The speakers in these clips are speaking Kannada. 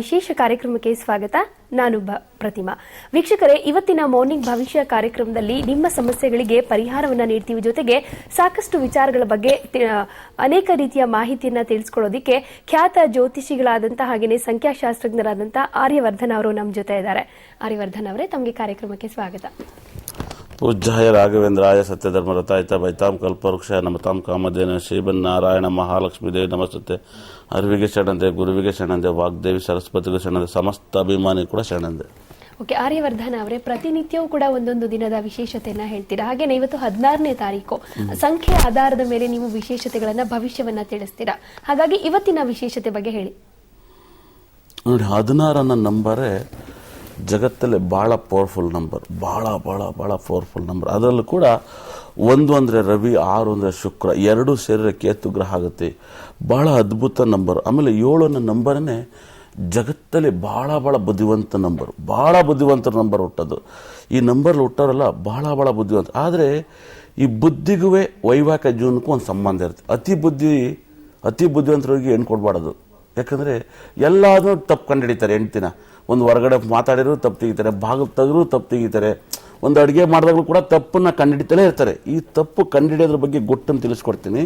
ವಿಶೇಷ ಕಾರ್ಯಕ್ರಮಕ್ಕೆ ಸ್ವಾಗತ. ನಾನು ಪ್ರತಿಮಾ. ವೀಕ್ಷಕರೇ, ಇವತ್ತಿನ ಮಾರ್ನಿಂಗ್ ಭವಿಷ್ಯ ಕಾರ್ಯಕ್ರಮದಲ್ಲಿ ನಿಮ್ಮ ಸಮಸ್ಯೆಗಳಿಗೆ ಪರಿಹಾರವನ್ನ ನೀಡ್ತೀವಿ. ಜೊತೆಗೆ ಸಾಕಷ್ಟು ವಿಚಾರಗಳ ಬಗ್ಗೆ ಅನೇಕ ರೀತಿಯ ಮಾಹಿತಿಯನ್ನ ತಿಳಿಸ್ಕೊಳ್ಳೋದಿಕ್ಕೆ ಖ್ಯಾತ ಜ್ಯೋತಿಷಿಗಳಾದಂತಹ ಹಾಗೆಯೇ ಸಂಖ್ಯಾಶಾಸ್ತ್ರಜ್ಞರಾದಂತಹ ಆರ್ಯವರ್ಧನ್ ಅವರು ನಮ್ಮ ಜೊತೆ ಇದ್ದಾರೆ. ಆರ್ಯವರ್ಧನ್ ಅವರೇ, ತಮಗೆ ಕಾರ್ಯಕ್ರಮಕ್ಕೆ ಸ್ವಾಗತ. ಪೂಜ್ಯಾಯ ರಾಘವೇಂದ್ರಾಯ ಸತ್ಯಧರ್ಮರತಾಯಿತ ಬೈತಾಂ ಕಲ್ಪವೃಕ್ಷ ನಮತಾಂ ಕಾಮಧೇನ ಶ್ರೀಮನ್ನಾರಾಯಣ ಮಹಾಲಕ್ಷ್ಮೀ ದೇವಿ ನಮಸ್ತುತೆ. ಅರಿವಿಗೆ ಶರಣಂದೆ, ಗುರುವಿಗೆ ಶರಣಂದೆ, ವಾಗ್ದೇವಿ ಸರಸ್ವತಿಗೆ ಶರಣಂದೆ, ಸಮಸ್ತ ಅಭಿಮಾನಿ ಕೂಡ ಶರಣಂದೆ. ಓಕೆ, ಆರ್ಯವರ್ಧನ್ ಅವರೇ, ಪ್ರತಿನಿತ್ಯವೂ ಕೂಡ ಒಂದೊಂದು ದಿನದ ವಿಶೇಷತೆಯನ್ನ ಹೇಳ್ತೀರಾ. ಹಾಗೇನೆ ಇವತ್ತು 16ನೇ ತಾರೀಕು ಸಂಖ್ಯೆ ಆಧಾರದ ಮೇಲೆ ನೀವು ವಿಶೇಷತೆಗಳನ್ನ ಭವಿಷ್ಯವನ್ನ ತಿಳಿಸ್ತೀರಾ. ಹಾಗಾಗಿ ಇವತ್ತಿನ ವಿಶೇಷತೆ ಬಗ್ಗೆ ಹೇಳಿ. ನೋಡಿ, 16 ಅನ್ನೋ ನಂಬರೇ ಜಗತ್ತಲ್ಲಿ ಬಹಳ ಪವರ್ಫುಲ್ ನಂಬರ್, ಬಹಳ ಬಹಳ ಬಹಳ ಪವರ್ಫುಲ್ ನಂಬರ್. ಅದರಲ್ಲೂ ಕೂಡ 1 ಅಂದರೆ ರವಿ, 6 ಅಂದರೆ ಶುಕ್ರ, 2 ಸೇರಿದ್ರೆ ಕೇತು ಗ್ರಹ ಆಗುತ್ತೆ. ಬಹಳ ಅದ್ಭುತ ನಂಬರ್. ಆಮೇಲೆ 7 ಅನ್ನೋ ನಂಬರನ್ನೇ ಜಗತ್ತಲ್ಲಿ ಬಹಳ ಬಹಳ ಬುದ್ಧಿವಂತ ನಂಬರ್, ಬಹಳ ಬುದ್ಧಿವಂತರ ನಂಬರ್ ಹುಟ್ಟೋದು. ಈ ನಂಬರ್ ಹುಟ್ಟೋರಲ್ಲ ಬಹಳ ಬಹಳ ಬುದ್ಧಿವಂತ. ಆದರೆ ಈ ಬುದ್ಧಿಗೂ ವೈವಾಹಿಕ ಜೀವನಕ್ಕೂ ಒಂದು ಸಂಬಂಧ ಇರುತ್ತೆ. ಅತಿ ಬುದ್ಧಿವಂತರಿಗೆ ಹೆಣ್ಣು ಕೊಡಬಾರ್ದು. ಯಾಕಂದರೆ ಎಲ್ಲಾದರೂ ತಪ್ಪು ಕಂಡುಹಿಡಿತಾರೆ. ಹೆಂಡ್ತಿನ ಒಂದು ಹೊರಗಡೆ ಮಾತಾಡಿದ್ರು ತಪ್ಪು ತೆಗಿತಾರೆ, ಬಾಗಿಲು ತೆಗೆದ್ರು ತಪ್ಪು ತೆಗಿತಾರೆ, ಒಂದು ಅಡುಗೆ ಮಾಡಿದಾಗಲೂ ಕೂಡ ತಪ್ಪನ್ನ ಕಂಡುಹಿಡಿತಲೇ ಇರ್ತಾರೆ. ಈ ತಪ್ಪು ಕಂಡುಹಿಡಿಯೋದ್ರ ಬಗ್ಗೆ ಗುಟ್ಟನ್ನು ತಿಳಿಸ್ಕೊಡ್ತೀನಿ.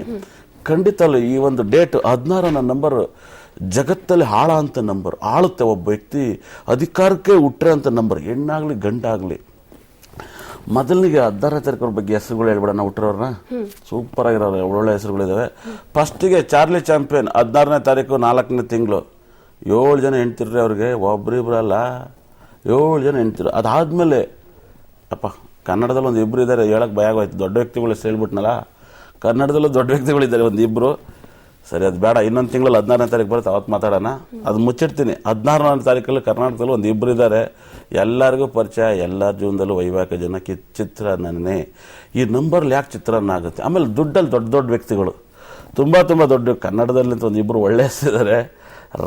ಖಂಡಿತ ಅಲ್ಲ, ಈ ಒಂದು ಡೇಟ್ 16 ಅನ್ನೋ ನಂಬರ್ ಜಗತ್ತಲ್ಲಿ ಹಾಳ ಅಂತ ನಂಬರ್. ಆಳುತ್ತೆ. ಒಬ್ಬ ವ್ಯಕ್ತಿ ಅಧಿಕಾರಕ್ಕೆ ಹುಟ್ಟರೆ ಅಂತ ನಂಬರ್, ಹೆಣ್ಣಾಗಲಿ ಗಂಡಾಗಲಿ. ಮೊದಲಿಗೆ 16ನೇ ತಾರೀಕು ಬಗ್ಗೆ ಹೆಸರುಗಳು ಹೇಳ್ಬೇಡ. ನಾವು ಹುಟ್ಟಿರೋರ್ನ ಸೂಪರ್ ಆಗಿರೋರು, ಒಳ್ಳೊಳ್ಳೆ ಹೆಸರುಗಳಿದಾವೆ. ಫಸ್ಟಿಗೆ ಚಾರ್ಲಿ ಚಾಂಪಿಯನ್, 16ನೇ ತಾರೀಕು 4ನೇ ತಿಂಗಳು, 7 ಜನ ಹೆಣ್ತಿರ್ರಿ ಅವ್ರಿಗೆ, ಒಬ್ರಿಬ್ರು ಅಲ್ಲ, 7 ಜನ ಹೆಣ್ತಿರು. ಅದಾದ್ಮೇಲೆ ಅಪ್ಪ ಕನ್ನಡದಲ್ಲಿ ಒಂದು ಇಬ್ರು ಇದ್ದಾರೆ, ಹೇಳಕ್ ಭಯ ಆಗೋಯ್ತು. ದೊಡ್ಡ ವ್ಯಕ್ತಿಗಳು ಹೇಳ್ಬಿಟ್ನಲ್ಲ, ಕನ್ನಡದಲ್ಲೂ ದೊಡ್ಡ ವ್ಯಕ್ತಿಗಳಿದ್ದಾರೆ, ಒಂದು ಇಬ್ರು. ಸರಿ, ಅದು ಬೇಡ, ಇನ್ನೊಂದು ತಿಂಗಳಲ್ಲಿ 16ನೇ ತಾರೀಕು ಬರುತ್ತೆ, ಅವತ್ತು ಮಾತಾಡೋಣ. ಅದು ಮುಚ್ಚಿಡ್ತೀನಿ. 16ನೇ ತಾರೀಕಲ್ಲಿ ಕರ್ನಾಟಕದಲ್ಲಿ ಒಂದು ಇಬ್ರು ಇದ್ದಾರೆ, ಎಲ್ಲರಿಗೂ ಪರಿಚಯ, ಎಲ್ಲರ ಜೀವನದಲ್ಲೂ ವೈವಾಹಿಕ ಜನ ಚಿತ್ರಾನ್ನನೇ. ಈ ನಂಬರ್ಲಿ ಯಾಕೆ ಚಿತ್ರಾನ್ನ ಆಗುತ್ತೆ? ಆಮೇಲೆ ದುಡ್ಡಲ್ಲಿ ದೊಡ್ಡ ದೊಡ್ಡ ವ್ಯಕ್ತಿಗಳು, ತುಂಬ ದೊಡ್ಡ, ಕನ್ನಡದಲ್ಲಿ ಒಂದು ಇಬ್ರು ಒಳ್ಳೆ ಹೆಸರಿದ್ದಾರೆ,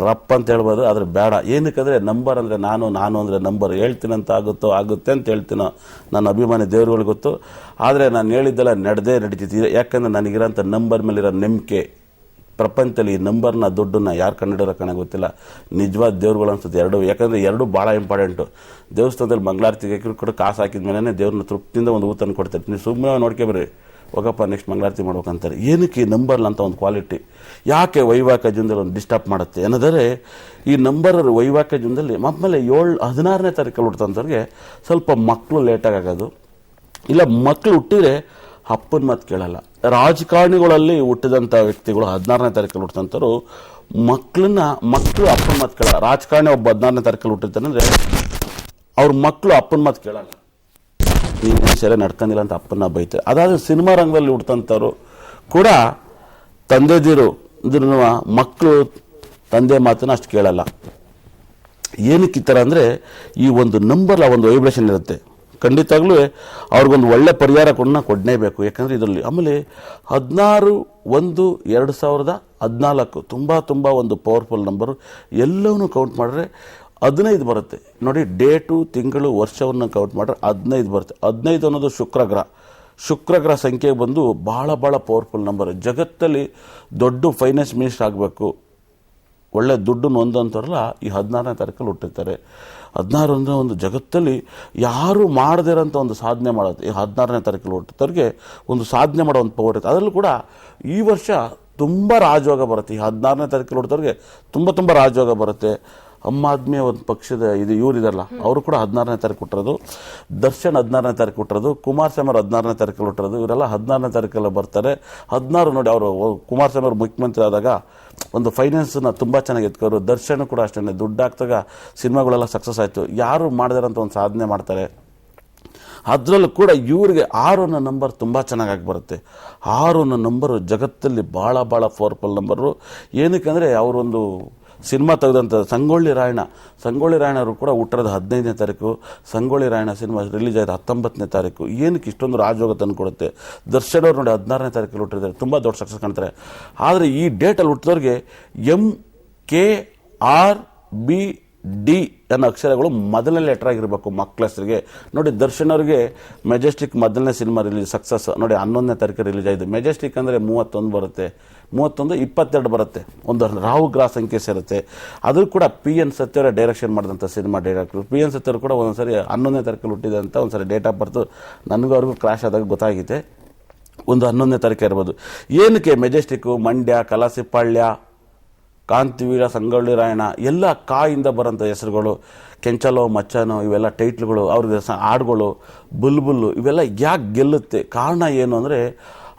ರಪ್ಪ ಅಂತ ಹೇಳ್ಬೋದು. ಆದ್ರೆ ಬೇಡ. ಏನಕ್ಕಂದ್ರೆ ನಂಬರ್ ಅಂದರೆ ನಾನು ಅಂದರೆ ನಂಬರ್. ಹೇಳ್ತೀನಂತ ಆಗುತ್ತೆ ಅಂತ ಹೇಳ್ತೀನೋ ನನ್ನ ಅಭಿಮಾನಿ ದೇವರುಗಳು ಗೊತ್ತು. ಆದರೆ ನಾನು ಹೇಳಿದ್ದೆಲ್ಲ ನಡೀತಿದ್ದೆ. ಯಾಕಂದ್ರೆ ನನಗಿರೋಂಥ ನಂಬರ್ ಮೇಲಿರೋ ನಂಬಿಕೆ, ಪ್ರಪಂಚದಲ್ಲಿ ಈ ನಂಬರ್ನ ದುಡ್ಡನ್ನ ಯಾರು ಕಂಡಿಡೋ ಕಣ ಗೊತ್ತಿಲ್ಲ. ನಿಜವಾದ ದೇವ್ರುಗಳು ಅನ್ಸುತ್ತೆ ಎರಡು. ಯಾಕಂದರೆ ಎರಡು ಭಾಳ ಇಂಪಾರ್ಟೆಂಟು. ದೇವಸ್ಥಾನದಲ್ಲಿ ಮಂಗಳಾರತಿಗೆ ಕೂಡ ಕಾಸು ಹಾಕಿದ ಮೇಲೆ ದೇವ್ರನ್ನ ತೃಪ್ತಿಯಿಂದ ಒಂದು ಊತನ್ನು ಕೊಡ್ತಾರೆ. ನೀವು ಸುಮ್ಮನೆ ನೋಡ್ಕೊಬರ್ರಿ, ಹೋಗಪ್ಪ ನೆಕ್ಸ್ಟ್ ಮಂಗಳಾರತಿ ಮಾಡ್ಬೇಕಂತಾರೆ. ಏನಕ್ಕೆ ಈ ನಂಬರ್ಲ ಅಂತ ಒಂದು ಕ್ವಾಲಿಟಿ, ಯಾಕೆ ವೈವಾಹಿಕ ಜೀವನದಲ್ಲಿ ಒಂದು ಡಿಸ್ಟರ್ಬ್ ಮಾಡುತ್ತೆ ಅನ್ನೋದರೆ, ಈ ನಂಬರ್ ವೈವಾಹಿಕ ಜೀವನದಲ್ಲಿ ಆಮೇಲೆ 16ನೇ ತಾರೀಕಲ್ಲಿ ಹುಡ್ತಂಥವ್ರಿಗೆ ಸ್ವಲ್ಪ ಮಕ್ಕಳು ಲೇಟಾಗಿ ಆಗೋದು, ಇಲ್ಲ ಮಕ್ಕಳು ಹುಟ್ಟಿದ್ರೆ ಅಪ್ಪನ ಮಾತು ಕೇಳಲ್ಲ. ರಾಜಕಾರಣಿಗಳಲ್ಲಿ ಹುಟ್ಟಿದಂಥ ವ್ಯಕ್ತಿಗಳು 16ನೇ ತಾರೀಕಲ್ಲಿ ಹುಟ್ಟಂಥವ್ರು ಮಕ್ಕಳು ಅಪ್ಪನ ಮಾತು ಕೇಳಲ್ಲ. ರಾಜಕಾರಣಿ ಒಬ್ಬ 16ನೇ ತಾರೀಕಲ್ಲಿ ಹುಟ್ಟಿರ್ತಾನೆ ಅಂದರೆ ಅವ್ರ ಮಕ್ಕಳು ಅಪ್ಪನ ಮಾತು ಕೇಳಲ್ಲ. ನೀನು ಸರಿ ನಡ್ಕೊಂಡಿಲ್ಲ ಅಂತ ಅಪ್ಪನ ಬೈತಾರೆ. ಅದಾದ್ರೆ ಸಿನಿಮಾ ರಂಗದಲ್ಲಿ ಹುಟ್ಟಂಥವ್ರು ಕೂಡ ತಂದೆದಿರು ಇದ್ರೂ ಮಕ್ಕಳು ತಂದೆ ಮಾತನ್ನ ಅಷ್ಟು ಕೇಳಲ್ಲ. ಏನಕ್ಕೆ ಈ ಥರ ಅಂದರೆ, ಈ ಒಂದು ನಂಬರ್ ಒಂದು ವೈಬ್ರೇಷನ್ ಇರುತ್ತೆ. ಖಂಡಿತವಾಗ್ಲೂ ಅವ್ರಿಗೊಂದು ಒಳ್ಳೆ ಪರಿಹಾರ ಕೊಡಲೇಬೇಕು. ಯಾಕಂದರೆ ಇದರಲ್ಲಿ ಆಮೇಲೆ 16/1/2014 ತುಂಬ ಒಂದು ಪವರ್ಫುಲ್ ನಂಬರು. ಎಲ್ಲವನ್ನೂ ಕೌಂಟ್ ಮಾಡಿದ್ರೆ 15 ಬರುತ್ತೆ. ನೋಡಿ, ಡೇಟು, ತಿಂಗಳು, ವರ್ಷವನ್ನು ಕೌಂಟ್ ಮಾಡಿದ್ರೆ 15 ಬರುತ್ತೆ. 15 ಅನ್ನೋದು ಶುಕ್ರಗ್ರಹ ಸಂಖ್ಯೆ ಬಂದು ಬಹಳ ಪವರ್ಫುಲ್ ನಂಬರ್. ಜಗತ್ತಲ್ಲಿ ದೊಡ್ಡ ಫೈನಾನ್ಸ್ ಮಿನಿಸ್ಟರ್ ಆಗಬೇಕು, ಒಳ್ಳೆ ದುಡ್ಡನ್ನು ಹೊಂದಂತಾರಲ್ಲ, ಈ 16ನೇ ತಾರೀಕಲ್ಲಿ ಹುಟ್ಟಿರ್ತಾರೆ. 16 ಅಂದರೆ ಒಂದು ಜಗತ್ತಲ್ಲಿ ಯಾರು ಮಾಡದೇ ಇರೋಂಥ ಒಂದು ಸಾಧನೆ ಮಾಡೋದು. ಈ 16ನೇ ತಾರೀಕಲ್ಲಿ ಹುಟ್ಟಿದವ್ರಿಗೆ ಒಂದು ಸಾಧನೆ ಮಾಡೋ ಒಂದು ಪವರ್ ಇರುತ್ತೆ. ಅದರಲ್ಲೂ ಕೂಡ ಈ ವರ್ಷ ತುಂಬ ರಾಜಯೋಗ ಬರುತ್ತೆ. ಈ 16ನೇ ತಾರೀಕಲ್ಲಿ ಹುಟ್ಟಿದವ್ರಿಗೆ ತುಂಬ ರಾಜಯೋಗ ಬರುತ್ತೆ. ಅಮ್ಮ ಆದ್ಮಿ ಒಂದು ಪಕ್ಷದ ಇವರಿದಾರಲ್ಲ, ಅವರು ಕೂಡ 16ನೇ ತಾರೀಕು ಹುಟ್ಟಿರೋದು. ದರ್ಶನ್ 16ನೇ ತಾರೀಕು ಹುಟ್ಟಿರೋದು. ಕುಮಾರಸ್ವಾಮಿ ಅವರು 16ನೇ ತಾರೀಕಲ್ಲಿ ಹುಟ್ಟಿರೋದು. ಇವರೆಲ್ಲ 16ನೇ ತಾರೀಕಲ್ಲಿ ಬರ್ತಾರೆ. 16 ನೋಡಿ, ಅವರು ಕುಮಾರಸ್ವಾಮಿ ಅವರು ಮುಖ್ಯಮಂತ್ರಿ ಆದಾಗ ಒಂದು ಫೈನಾನ್ಸ್ನ ತುಂಬ ಚೆನ್ನಾಗಿ ಎತ್ಕೋರು. ದರ್ಶನ್ ಕೂಡ ಅಷ್ಟೇ, ದುಡ್ಡು ಹಾಕ್ದಾಗ ಸಿನಿಮಾಗಳೆಲ್ಲ ಸಕ್ಸಸ್ ಆಯಿತು. ಯಾರು ಮಾಡಿದಾರಂತ ಒಂದು ಸಾಧನೆ ಮಾಡ್ತಾರೆ. ಅದರಲ್ಲೂ ಕೂಡ ಇವ್ರಿಗೆ 6 ಅನ್ನೋ ನಂಬರ್ ತುಂಬ ಚೆನ್ನಾಗಿ ಬರುತ್ತೆ. 6 ಅನ್ನೋ ನಂಬರು ಜಗತ್ತಲ್ಲಿ ಭಾಳ ಪವರ್ಫುಲ್ ನಂಬರು. ಏನಕ್ಕೆ ಅಂದರೆ, ಅವರೊಂದು ಸಿನಿಮಾ ತೆಗೆದಂಥ ಸಂಗೊಳ್ಳಿ ರಾಯಣ್ಣವರು ಕೂಡ ಹುಟ್ಟಿರೋದು 15ನೇ ತಾರೀಕು. ಸಂಗೊಳ್ಳಿ ರಾಯಣ್ಣ ಸಿನಿಮಾ ರಿಲೀಸ್ ಆಯಿತು 19ನೇ ತಾರೀಕು. ಏನಕ್ಕೆ ಇಷ್ಟೊಂದು ರಾಜಯೋಗ ತಂದು ಕೊಡುತ್ತೆ? ದರ್ಶನ್ ಅವರು ನೋಡಿ 16ನೇ ತಾರೀಕಲ್ಲಿ ಹುಟ್ಟಿದ್ದಾರೆ, ತುಂಬ ದೊಡ್ಡ ಸಕ್ಸಸ್ ಕಾಣ್ತಾರೆ. ಆದರೆ ಈ ಡೇಟಲ್ಲಿ ಹುಟ್ಟಿದವ್ರಿಗೆ MKRBD ಡಿ ಅನ್ನೋ ಅಕ್ಷರಗಳು ಮೊದಲನೇ ಲೆಟರ್ ಆಗಿರಬೇಕು ಮಕ್ಕಳ ಹೆಸರಿಗೆ. ನೋಡಿ, ದರ್ಶನ್ ಅವರಿಗೆ ಮೆಜೆಸ್ಟಿಕ್ ಮೊದಲನೇ ಸಿನಿಮಾ ರಿಲೀಸ್ ಸಕ್ಸಸ್ ನೋಡಿ 11ನೇ ತಾರೀಕು ರಿಲೀಸ್ ಆಯಿತು. ಮೆಜೆಸ್ಟಿಕ್ ಅಂದರೆ 31 ಬರುತ್ತೆ, 31, 22 ಬರುತ್ತೆ, ಒಂದು ರಾಹು ಗ್ರಹ ಸಂಖ್ಯೆ ಸೇರುತ್ತೆ. ಅದು ಕೂಡ PN ಸತ್ಯ ಅವರ ಡೈರೆಕ್ಷನ್ ಮಾಡಿದಂಥ ಸಿನಿಮಾ ಡೈರೆಕ್ಟರ್. PN ಸತ್ಯ ಅವರು ಕೂಡ ಒಂದೊಂದ್ಸರಿ 11ನೇ ತಾರೀಕು ಹುಟ್ಟಿದೆ ಅಂತ ಒಂದ್ಸರಿ ಡೇಟ್ ಆಫ್ ಬರ್ತು ನನಗೂ ಅವ್ರಿಗೂ ಕ್ರಾಶ್ ಆದಾಗ ಗೊತ್ತಾಗಿದೆ. ಒಂದು 11ನೇ ತಾರೀಕು ಇರ್ಬೋದು. ಏನಕ್ಕೆ ಮೆಜೆಸ್ಟಿಕ್ಕು, ಮಂಡ್ಯ, ಕಲಾಸಿಪಾಳ್ಯ, ಕಾಂತಿವೀರ, ಸಂಗೊಳ್ಳಿ ರಾಯಣ್ಣ ಎಲ್ಲ ಕಾಯಿಂದ ಬರೋಂಥ ಹೆಸರುಗಳು, ಕೆಂಚಲೋ, ಮಚ್ಚನೋ ಇವೆಲ್ಲ ಟೈಟ್ಲ್ಗಳು, ಅವ್ರಿಗೆ ಹಾಡುಗಳು, ಬುಲ್ಬುಲ್ಲು ಇವೆಲ್ಲ ಯಾಕೆ ಗೆಲ್ಲುತ್ತೆ? ಕಾರಣ ಏನು ಅಂದರೆ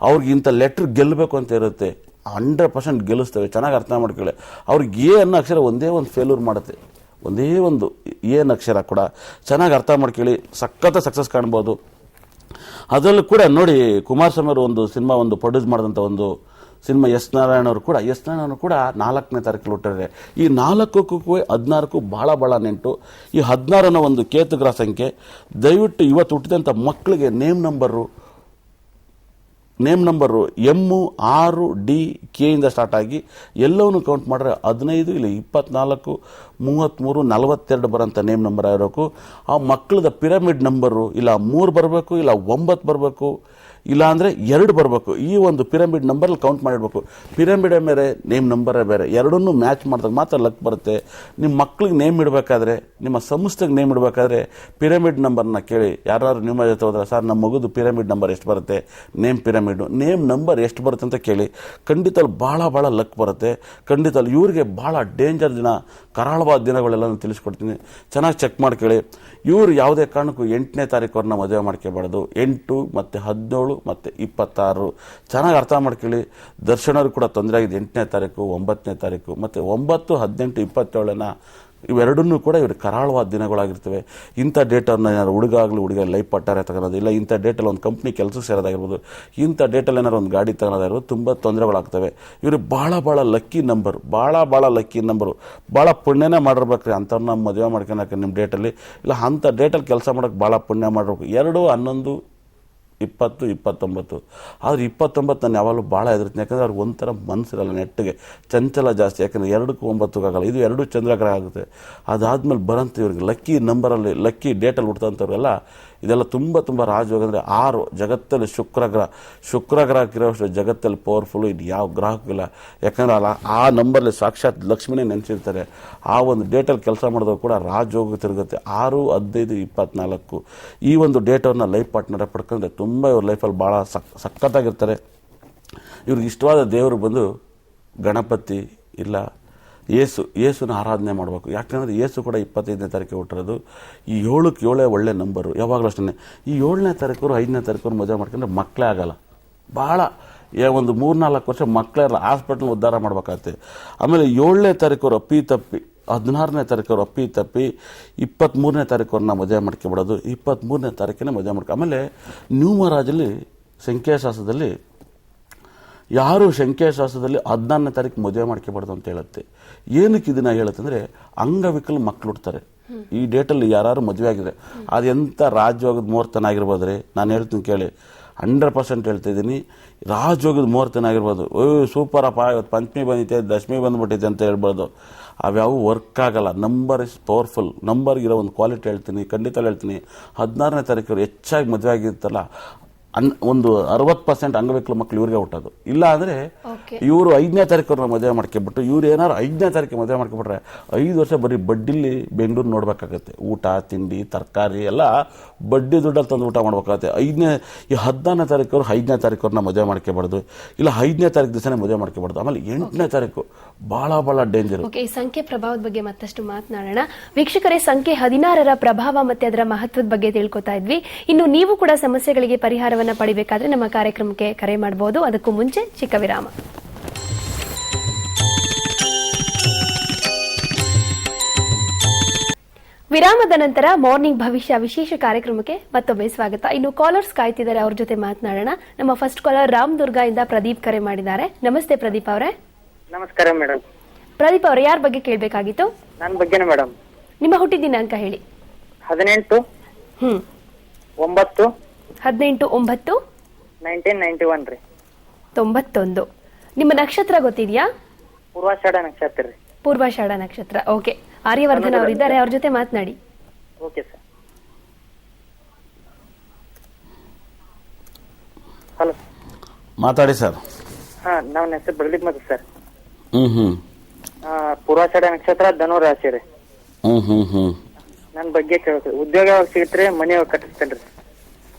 ಅವ್ರಿಗೆ ಇಂಥ ಲೆಟ್ರ್ ಗೆಲ್ಲಬೇಕು ಅಂತ ಇರುತ್ತೆ. 100% ಗೆಲ್ಲಿಸ್ತೇವೆ. ಚೆನ್ನಾಗಿ ಅರ್ಥ ಮಾಡ್ಕೊಳ್ಳಿ. ಅವ್ರಿಗೆ ಎ ಅನ್ನೋ ಅಕ್ಷರ ಒಂದೇ ಒಂದು ಫೇಲ್ಯೂರ್ ಮಾಡುತ್ತೆ. ಒಂದೇ ಒಂದು ಏನು ಅಕ್ಷರ ಕೂಡ ಚೆನ್ನಾಗಿ ಅರ್ಥ ಮಾಡ್ಕೊಳ್ಳಿ. ಸಖತ್ ಸಕ್ಸಸ್ ಕಾಣ್ಬೋದು. ಅದರಲ್ಲೂ ಕೂಡ ನೋಡಿ, ಕುಮಾರಸ್ವಾಮಿ ಅವರು ಒಂದು ಸಿನಿಮಾ ಪ್ರೊಡ್ಯೂಸ್ ಮಾಡಿದಂಥ ಒಂದು ಸಿನಿಮಾ ಎಸ್ ನಾರಾಯಣ ಅವರು ಕೂಡ 4ನೇ ತಾರೀಕು ಹುಟ್ಟಿದ್ದಾರೆ. ಈ 4ಕ್ಕೂ 16ಕ್ಕೂ ಭಾಳ ನೆಂಟು. ಈ 16 ಅನ್ನೋ ಒಂದು ಕೇತುಗ್ರಹ ಸಂಖ್ಯೆ. ದಯವಿಟ್ಟು ಇವತ್ತು ಹುಟ್ಟಿದಂಥ ಮಕ್ಕಳಿಗೆ ನೇಮ್ ನಂಬರು M6D ಇಂದ ಸ್ಟಾರ್ಟ್ ಆಗಿ ಎಲ್ಲವನ್ನೂ ಕೌಂಟ್ ಮಾಡಿದ್ರೆ 15 ಇಲ್ಲ 24, 33, 42 ಬರೋಂಥ ನೇಮ್ ನಂಬರ್ ಆಗಿರಬೇಕು. ಆ ಮಕ್ಕಳದ ಪಿರಮಿಡ್ ನಂಬರು ಇಲ್ಲ 3 ಬರಬೇಕು, ಇಲ್ಲ 9 ಬರಬೇಕು, ಇಲ್ಲ ಅಂದರೆ 2 ಬರಬೇಕು. ಈ ಒಂದು ಪಿರಮಿಡ್ ನಂಬರಲ್ಲಿ ಕೌಂಟ್ ಮಾಡಿರ್ಬೇಕು. ಪಿರಮಿಡೇ ಬೇರೆ, ನೇಮ್ ನಂಬರೇ ಬೇರೆ. ಎರಡನ್ನೂ ಮ್ಯಾಚ್ ಮಾಡಿದಾಗ ಮಾತ್ರ ಲಕ್ ಬರುತ್ತೆ. ನಿಮ್ಮ ಮಕ್ಳಿಗೆ ನೇಮ್ ಇಡಬೇಕಾದ್ರೆ, ನಿಮ್ಮ ಸಂಸ್ಥೆಗೆ ನೇಮ್ ಇಡಬೇಕಾದ್ರೆ ಪಿರಮಿಡ್ ನಂಬರ್ನ ಕೇಳಿ. ಯಾರು ನಿಮ್ಮ ಜೊತೆ ಹೋದ್ರೆ, ಸರ್ ನಮ್ಮ ಮಗುದು ಪಿರಮಿಡ್ ನಂಬರ್ ಎಷ್ಟು ಬರುತ್ತೆ, ನೇಮ್ ನಂಬರ್ ಎಷ್ಟು ಬರುತ್ತೆ ಅಂತ ಕೇಳಿ. ಖಂಡಿತ ಭಾಳ ಲಕ್ ಬರುತ್ತೆ. ಖಂಡಿತ ಇವ್ರಿಗೆ ಭಾಳ ಡೇಂಜರ್ ದಿನ, ಕರಾಳವಾದ ದಿನಗಳೆಲ್ಲ ತಿಳಿಸ್ಕೊಡ್ತೀನಿ. ಚೆನ್ನಾಗಿ ಚೆಕ್ ಮಾಡ್ಕೊಳ್ಳಿ. ಇವರು ಯಾವುದೇ ಕಾರಣಕ್ಕೂ 8ನೇ ತಾರೀಕು ಅವ್ರನ್ನ ಮದುವೆ ಮಾಡ್ಕೋಬಾರ್ದು. 8 ಮತ್ತು 17 ಮತ್ತು 26 ಚೆನ್ನಾಗಿ ಅರ್ಥ ಮಾಡ್ಕೊಳ್ಳಿ. ದರ್ಶನ್ ಅವ್ರಿಗೆ ಕೂಡ ತೊಂದರೆ ಆಗಿದೆ 8ನೇ ತಾರೀಕು, 9ನೇ ತಾರೀಕು ಮತ್ತು 9, 18, 27 ಇವೆರಡನ್ನೂ ಕೂಡ ಇವ್ರಿಗೆ ಕರಾಳವಾದ ದಿನಗಳಾಗಿರ್ತವೆ. ಇಂಥ ಡೇಟನ್ನು ಏನಾದ್ರು ಹುಡುಗ ಲೈಫ್ ಪಟ್ಟಾರೆ ತಗೊಳ್ಳೋದು, ಇಲ್ಲ ಇಂಥ ಡೇಟಲ್ಲಿ ಒಂದು ಕಂಪ್ನಿ ಕೆಲಸಕ್ಕೆ ಸೇರೋದಾಗಿರ್ಬೋದು, ಇಂಥ ಡೇಟಲ್ಲಿ ಏನಾದ್ರು ಒಂದು ಗಾಡಿ ತಗೊಳ್ಳೋದಾಗಿರ್ಬೋದು, ತುಂಬ ತೊಂದರೆಗಳಾಗ್ತವೆ. ಇವ್ರಿಗೆ ಭಾಳ ಲಕ್ಕಿ ನಂಬರ್, ಭಾಳ ಲಕ್ಕಿ ನಂಬರು. ಭಾಳ ಪುಣ್ಯನೇ ಮಾಡಿರ್ಬೇಕ್ರಿ ಅಂಥವ್ರನ್ನ ಮದುವೆ ಮಾಡ್ಕೊಳಕ್ಕೆ ನಿಮ್ಮ ಡೇಟಲ್ಲಿ. ಇಲ್ಲ ಅಂಥ ಡೇಟಲ್ಲಿ ಕೆಲಸ ಮಾಡೋಕ್ಕೆ ಭಾಳ ಪುಣ್ಯ ಮಾಡಿರ್ಬೇಕು. 2, 11, 20, 29. ಆದರೆ 29 ನಾನು ಯಾವಾಗಲೂ ಭಾಳ ಹೆದರ್ತೀನಿ. ಯಾಕಂದರೆ ಅವ್ರಿಗೆ ಒಂಥರ ಮನಸ್ಸಿರಲ್ಲ, ನೆಟ್ಟಿಗೆ ಚಂಚಲ ಜಾಸ್ತಿ. ಯಾಕಂದರೆ 2ಕ್ಕೂ 9ಕ್ಕೂ ಆಗಲ್ಲ. ಇದು 2 ಚಂದ್ರಗ್ರಹ ಆಗುತ್ತೆ. ಅದಾದಮೇಲೆ ಬರೋಂಥ ಇವ್ರಿಗೆ ಲಕ್ಕಿ ನಂಬರಲ್ಲಿ, ಲಕ್ಕಿ ಡೇಟಲ್ಲಿ ಹುಡ್ತಂಥವ್ರೆಲ್ಲ ಇದೆಲ್ಲ ತುಂಬ ರಾಜಯೋಗ. ಅಂದರೆ 6 ಜಗತ್ತಲ್ಲಿ ಶುಕ್ರಗ್ರಹಕ್ಕಿರೋಷ್ಟು ಜಗತ್ತಲ್ಲಿ ಪವರ್ಫುಲ್ಲು ಇದು ಯಾವ ಗ್ರಹಕ್ಕಿಲ್ಲ. ಯಾಕಂದರೆ ಆ ನಂಬರಲ್ಲಿ ಸಾಕ್ಷಾತ್ ಲಕ್ಷ್ಮಿನೇ ನೆನೆಸಿರ್ತಾರೆ. ಆ ಒಂದು ಡೇಟಲ್ಲಿ ಕೆಲಸ ಮಾಡಿದವರು ಕೂಡ ರಾಜಯೋಗ ತಿರುಗುತ್ತೆ. 6, 15, 24 ಈ ಒಂದು ಡೇಟವ್ರನ್ನ ಲೈಫ್ ಪಾರ್ಟ್ನರ್ ಪಡ್ಕೊಂಡ್ರೆ ತುಂಬ ಇವ್ರ ಲೈಫಲ್ಲಿ ಭಾಳ ಸಖತ್ತಾಗಿರ್ತಾರೆ. ಇವ್ರಿಗೆ ಇಷ್ಟವಾದ ದೇವರು ಬಂದು ಗಣಪತಿ ಇಲ್ಲ ಯೇಸುನ ಆರಾಧನೆ ಮಾಡಬೇಕು. ಯಾಕಂದರೆ ಯೇಸು ಕೂಡ 25ನೇ ತಾರೀಕು ಹುಟ್ಟಿರೋದು. ಈ 7ಕ್ಕೆ 7 ಒಳ್ಳೆ ನಂಬರು. ಯಾವಾಗಲೂ ಅಷ್ಟೇ. ಈ 7ನೇ ತಾರೀಕು 5ನೇ ತಾರೀಕು ಮದುವೆ ಮಾಡ್ಕೊಂಡ್ರೆ ಮಕ್ಕಳೇ ಆಗಲ್ಲ. ಭಾಳ ಒಂದು 3-4 ವರ್ಷ ಮಕ್ಕಳೆಲ್ಲ ಹಾಸ್ಪಿಟಲ್ ಉದ್ಧಾರ ಮಾಡ್ಬೇಕಾಗತ್ತೆ. ಆಮೇಲೆ 7ನೇ ತಾರೀಕು ಅಪ್ಪಿ ತಪ್ಪಿ, 16ನೇ ತಾರೀಕು ಅಪ್ಪಿ ತಪ್ಪಿ 23ನೇ ತಾರೀಕು ಮದುವೆ ಮಾಡ್ಕೊಬಿಡೋದು. 23ನೇ ತಾರೀಕಿನೇ ಮದುವೆ ಮಾಡ್ಕೊ. ಆಮೇಲೆ ನ್ಯೂಮರಾಜಲ್ಲಿ ಸಂಖ್ಯಾಶಾಸ್ತ್ರದಲ್ಲಿ ಯಾರು ಸಂಖ್ಯಾಶಾಸ್ತ್ರದಲ್ಲಿ 14ನೇ ತಾರೀಕು ಮದುವೆ ಮಾಡ್ಕೊಬಾರ್ದು ಅಂತ ಹೇಳುತ್ತೆ. ಏನಕ್ಕೆ ಇದನ್ನ ಹೇಳುತ್ತಂದರೆ ಅಂಗವಿಕಲ ಮಕ್ಕಳು ಹುಡ್ತಾರೆ. ಈ ಡೇಟಲ್ಲಿ ಯಾರು ಮದುವೆ ಆಗಿದೆ ಅದೆಂಥ ರಾಜಯೋಗದ ಮುಹೂರ್ತನ ಆಗಿರ್ಬೋದ್ರಿ. ನಾನು ಹೇಳ್ತೀನಿ ಕೇಳಿ, 100% ಹೇಳ್ತಾ ಇದ್ದೀನಿ. ರಾಜಯೋಗದ ಮುಹೂರ್ತನ ಆಗಿರ್ಬೋದು. ಸೂಪರಪ್ಪ ಇವತ್ತು ಪಂಚಮಿ ಬಂದಿದೆ, ದಶಮಿ ಬಂದ್ಬಿಟ್ಟಿದೆ ಅಂತ ಹೇಳ್ಬೋದು. ಅವ್ಯಾವು ವರ್ಕ್ ಆಗಲ್ಲ. Number is powerful. ನಂಬರ್ಗಿರೋ ಒಂದು ಕ್ವಾಲಿಟಿ ಹೇಳ್ತೀನಿ, ಖಂಡಿತ ಹೇಳ್ತೀನಿ. 16ನೇ ತಾರೀಕು ಹೆಚ್ಚಾಗಿ ಮದುವೆ ಆಗಿರುತ್ತಲ್ಲ, ಒಂದು 60% ಅಂಗವಿಕಲ ಮಕ್ಕಳು ಇವ್ರಿಗೆ ಹುಟ್ಟೋದು. ಇಲ್ಲ ಅಂದರೆ ಇವರು 5ನೇ ತಾರೀಕು ಮದುವೆ ಮಾಡ್ಕೊಬಿಟ್ಟು ಇವ್ರು ಏನಾರು 5ನೇ ತಾರೀಕು ಮದುವೆ ಮಾಡ್ಕೊಬಿಟ್ರೆ 5 ವರ್ಷ ಬರೀ ಬಡ್ಡಿಲಿ ಬೆಂಗಳೂರು ನೋಡ್ಬೇಕಾಗತ್ತೆ. ಊಟ ತಿಂಡಿ ತರಕಾರಿ ಎಲ್ಲ ಬಡ್ಡಿ ದುಡ್ಡಲ್ಲಿ ತಂದು ಊಟ ಮಾಡ್ಬೇಕಾಗತ್ತೆ. ಈ 14ನೇ ತಾರೀಕು 5ನೇ ತಾರೀಕು ಮದುವೆ ಮಾಡ್ಕೊಬಾರ್ದು. ಇಲ್ಲ 5ನೇ ತಾರೀಕು ದಿವಸನೇ ಮದುವೆ ಮಾಡ್ಕೊಬಾರ್ದು. ಆಮೇಲೆ 8ನೇ ತಾರೀಕು ಭಾಳ ಡೇಂಜರ್. ಈ ಸಂಖ್ಯೆ ಪ್ರಭಾವದ ಬಗ್ಗೆ ಮತ್ತಷ್ಟು ಮಾತನಾಡೋಣ. ವೀಕ್ಷಕರೇ, ಸಂಖ್ಯೆ 16ರ ಪ್ರಭಾವ ಮತ್ತೆ ಅದರ ಮಹತ್ವದ ಬಗ್ಗೆ ತಿಳ್ಕೊತಾ ಇದ್ವಿ. ಇನ್ನು ನೀವು ಕೂಡ ಸಮಸ್ಯೆಗಳಿಗೆ ಪರಿಹಾರ ಪಡಿಬೇಕಾದ್ರೆ ನಮ್ಮ ಕಾರ್ಯಕ್ರಮಕ್ಕೆ ಕರೆ ಮಾಡಬಹುದು. ಅದಕ್ಕೂ ಮುಂಚೆ ಚಿಕ್ಕ ವಿರಾಮ. ವಿರಾಮದ ನಂತರ ಮಾರ್ನಿಂಗ್ ಭವಿಷ್ಯ ವಿಶೇಷ ಕಾರ್ಯಕ್ರಮಕ್ಕೆ ಮತ್ತೊಮ್ಮೆ ಸ್ವಾಗತ. ಇನ್ನು ಕಾಲರ್ಸ್ ಕಾಯ್ತಿದ್ದಾರೆ, ಅವ್ರ ಜೊತೆ ಮಾತನಾಡೋಣ. ನಮ್ಮ ಫಸ್ಟ್ ಕಾಲರ್ ರಾಮದುರ್ಗ ಇಂದ ಪ್ರದೀಪ್ ಕರೆ ಮಾಡಿದ್ದಾರೆ. ನಮಸ್ತೆ ಪ್ರದೀಪ್ ಅವರೇ. ನಮಸ್ಕಾರ ಮೇಡಮ್. ಪ್ರದೀಪ್ ಅವರೇ, ಯಾರ ಬಗ್ಗೆ ಕೇಳಬೇಕಾಗಿತ್ತು? ನನ್ನ ಬಗ್ಗೆನೇ ಮೇಡಮ್. ನಿಮ್ಮ ಹುಟ್ಟಿದ ದಿನಾಂಕ ಹೇಳಿ. 18 9 18/9 1991 ರೀ. 91. ನಿಮ್ಮ ನಕ್ಷತ್ರ ಗೊತ್ತಿದೆಯಾ? ಪೂರ್ವಾಷಾಢ ನಕ್ಷತ್ರ ರೀ. ಪೂರ್ವಾಷಾಢ ನಕ್ಷತ್ರ. ಓಕೆ, ಆರ್ಯವರ್ಧನ್ ಅವರಿದ್ದಾರೆ, ಅವ್ರ ಜೊತೆ ಮಾತನಾಡಿ. Okay sir. ಹಲೋ, ಮಾತಾಡಿ ಸರ್. ಹಾ, ನನ್ನ ಹೆಸರು ಪ್ರದೀಪ್ ಮತ್ತು ಸರ್. ಹ್ಮ್ ಪೂರ್ವಾಷಾಢ ನಕ್ಷತ್ರ ಧನು ರಾಶಿ ರೀ. ನನ್ನ ಬಗ್ಗೆ ಕೇಳ್ತೀವಿ. ಉದ್ಯೋಗ ಯಾವಾಗ ಸಿಗತ್ರಿ? ಮನೆ ಯಾವಾಗ ಕಟ್ಟಿಸ್ತೇನ್ರಿ?